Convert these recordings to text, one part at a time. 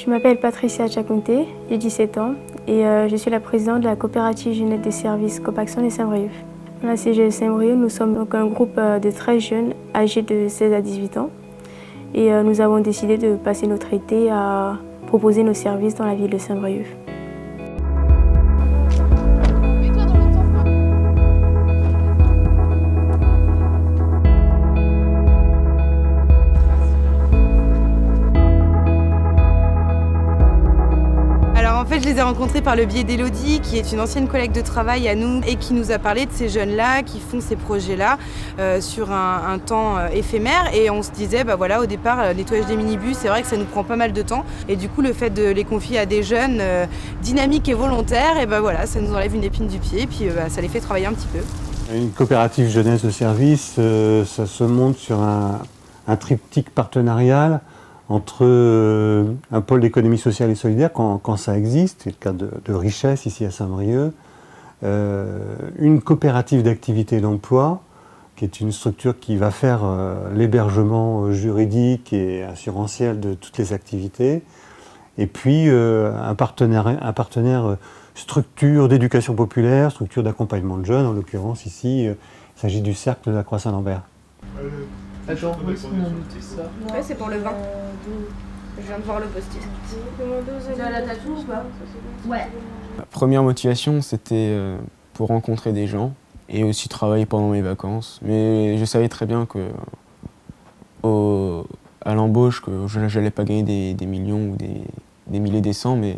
Je m'appelle Patricia Chakunte, j'ai 17 ans et je suis la présidente de la coopérative jeunesse des services Copaxon et Saint-Brieuc. Dans la CGE Saint-Brieuc, nous sommes donc un groupe de 13 jeunes âgés de 16 à 18 ans et nous avons décidé de passer notre été à proposer nos services dans la ville de Saint-Brieuc. En fait, je les ai rencontrés par le biais d'Elodie, qui est une ancienne collègue de travail à nous et qui nous a parlé de ces jeunes-là qui font ces projets-là sur un temps éphémère. Et on se disait, bah voilà, au départ, le nettoyage des minibus, c'est vrai que ça nous prend pas mal de temps. Et du coup, le fait de les confier à des jeunes dynamiques et volontaires, et bah voilà, ça nous enlève une épine du pied, et puis ça les fait travailler un petit peu. Une coopérative jeunesse de service, ça se monte sur un triptyque partenarial entre un pôle d'économie sociale et solidaire, quand ça existe, c'est le cas de Richesse ici à Saint-Brieuc, une coopérative d'activité et d'emploi, qui est une structure qui va faire l'hébergement juridique et assurantiel de toutes les activités, et puis un partenaire structure d'éducation populaire, structure d'accompagnement de jeunes, en l'occurrence ici, il s'agit du Cercle de la Croix-Saint-Lambert. Attends, où est-ce qu'on a noté ça? Ouais, c'est pour le vin. Je viens de voir le post-it. Tu as la tatou ou pas? Ouais. Ma première motivation, c'était pour rencontrer des gens et aussi travailler pendant mes vacances. Mais je savais très bien que à l'embauche, que je n'allais pas gagner des millions ou des milliers, des cents, mais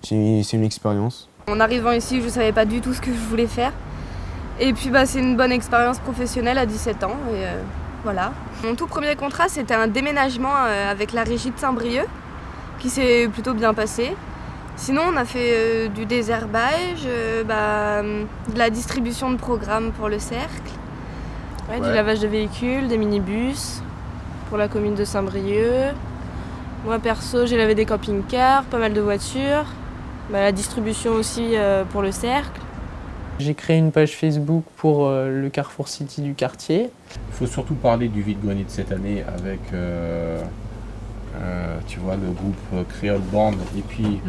c'est une expérience. En arrivant ici, je ne savais pas du tout ce que je voulais faire. Et puis c'est une bonne expérience professionnelle à 17 ans. Et, voilà. Mon tout premier contrat, c'était un déménagement avec la régie de Saint-Brieuc, qui s'est plutôt bien passé. Sinon, on a fait du désherbage, de la distribution de programmes pour le cercle, du lavage de véhicules, des minibus pour la commune de Saint-Brieuc. Moi, perso, j'ai lavé des camping-cars, pas mal de voitures. La distribution aussi pour le cercle. J'ai créé une page Facebook pour le Carrefour City du quartier. Il faut surtout parler du vide-grenier de cette année avec tu vois, le groupe Créole Band. Et puis,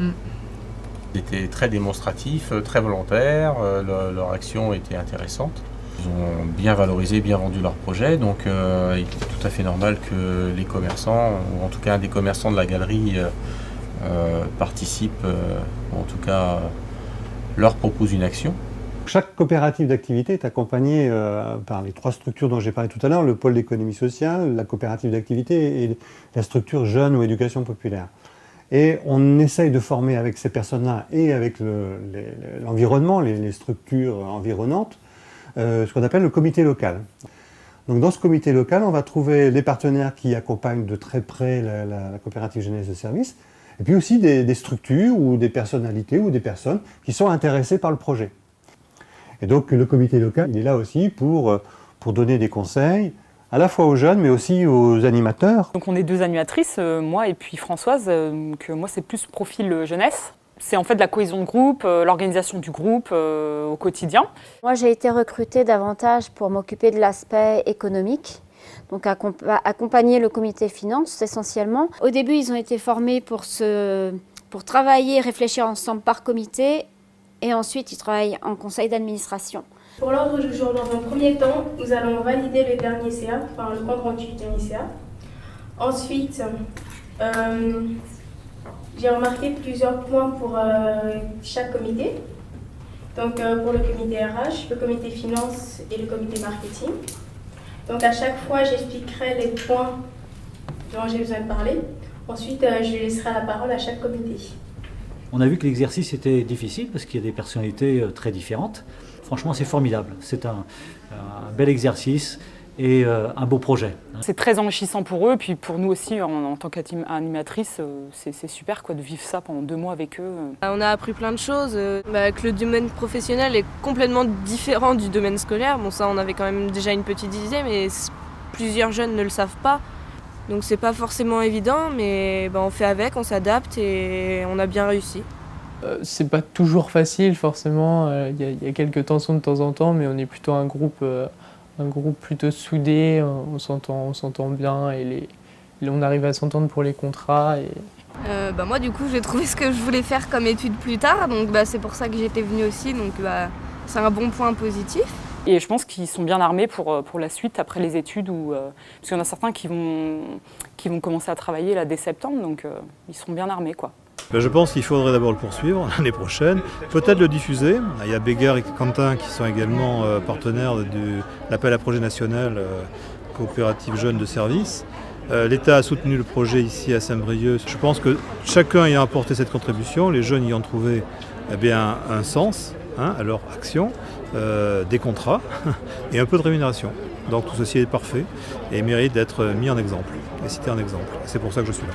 ils étaient très démonstratifs, très volontaires, leur action était intéressante. Ils ont bien valorisé, bien vendu leur projet, donc il est tout à fait normal que les commerçants, ou en tout cas un des commerçants de la galerie, participent, ou en tout cas leur propose une action. Chaque coopérative d'activité est accompagnée par les trois structures dont j'ai parlé tout à l'heure, le pôle d'économie sociale, la coopérative d'activité et la structure jeune ou éducation populaire. Et on essaye de former avec ces personnes-là et avec l'environnement, les structures environnantes, ce qu'on appelle le comité local. Donc dans ce comité local, on va trouver les partenaires qui accompagnent de très près la coopérative jeunesse de service, et puis aussi des structures ou des personnalités ou des personnes qui sont intéressées par le projet. Et donc le comité local, il est là aussi pour donner des conseils, à la fois aux jeunes, mais aussi aux animateurs. Donc on est deux animatrices, moi et puis Françoise, que moi c'est plus profil jeunesse. C'est en fait la cohésion de groupe, l'organisation du groupe au quotidien. Moi j'ai été recrutée davantage pour m'occuper de l'aspect économique, donc accompagner le comité finance essentiellement. Au début ils ont été formés pour travailler et réfléchir ensemble par comité. Et ensuite, ils travaillent en conseil d'administration. Pour l'ordre du jour, dans un premier temps, nous allons valider le dernier CA, enfin le compte rendu du dernier CA. Ensuite, j'ai remarqué plusieurs points pour chaque comité. Donc pour le comité RH, le comité finance et le comité marketing. Donc à chaque fois, j'expliquerai les points dont j'ai besoin de parler. Ensuite, je laisserai la parole à chaque comité. On a vu que l'exercice était difficile parce qu'il y a des personnalités très différentes. Franchement, c'est formidable. C'est un bel exercice et un beau projet. C'est très enrichissant pour eux, et puis pour nous aussi, en tant qu'animatrice, c'est super de vivre ça pendant 2 mois avec eux. On a appris plein de choses, que le domaine professionnel est complètement différent du domaine scolaire. Bon, ça, on avait quand même déjà une petite idée, mais plusieurs jeunes ne le savent pas. Donc c'est pas forcément évident, mais on fait avec, on s'adapte et on a bien réussi. C'est pas toujours facile forcément, y a quelques tensions de temps en temps, mais on est plutôt un groupe plutôt soudé, on s'entend bien et on arrive à s'entendre pour les contrats. Moi du coup j'ai trouvé ce que je voulais faire comme étude plus tard, donc c'est pour ça que j'étais venue aussi, donc c'est un bon point positif. Et je pense qu'ils sont bien armés pour la suite après les études, parce qu'il y en a certains qui vont commencer à travailler là dès septembre, donc ils seront bien armés quoi. Je pense qu'il faudrait d'abord le poursuivre l'année prochaine, peut-être le diffuser. Il y a Béguer et Quentin qui sont également partenaires de l'appel à projet national coopérative jeunes de service. L'État a soutenu le projet ici à Saint-Brieuc. Je pense que chacun y a apporté cette contribution, les jeunes y ont trouvé un sens à leur action, des contrats et un peu de rémunération. Donc tout ceci est parfait et mérite d'être mis en exemple et cité en exemple. C'est pour ça que je suis là.